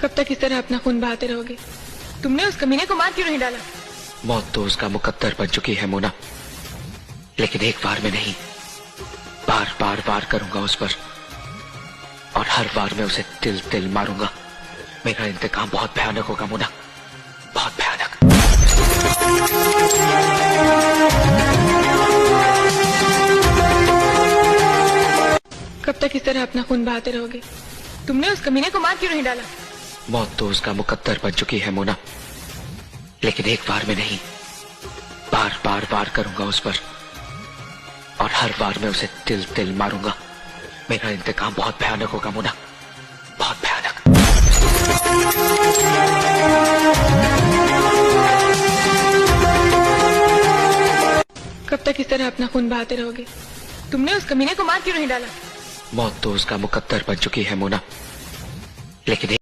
कब तक इस तरह अपना खून बहाते रहोगे? तुमने उस कमीने को मार क्यों नहीं डाला? मौत तो उसका मुकद्दर बन चुकी है मोना, लेकिन एक बार में नहीं, बार बार वार करूंगा उस पर, और हर बार में उसे तिल तिल मारूंगा। मेरा इंतकाम बहुत भयानक होगा मोना, बहुत भयानक। कब तक इस तरह अपना खून बहाते रहोगे? तुमने उस कमीने को मार क्यों नहीं डाला? मौत तो उसका मुकद्दर बन चुकी है मोना, लेकिन एक बार में नहीं, बार बार वार करूंगा उस पर, और हर बार में उसे तिल तिल मारूंगा। मेरा इंतकाम बहुत भयानक होगा मोना, बहुत भयानक। कब तक इस तरह अपना खून बहाते रहोगे? तुमने उस कमीने को मार क्यों नहीं डाला? मौत तो उसका मुकद्दर बन चुकी है मोना, लेकिन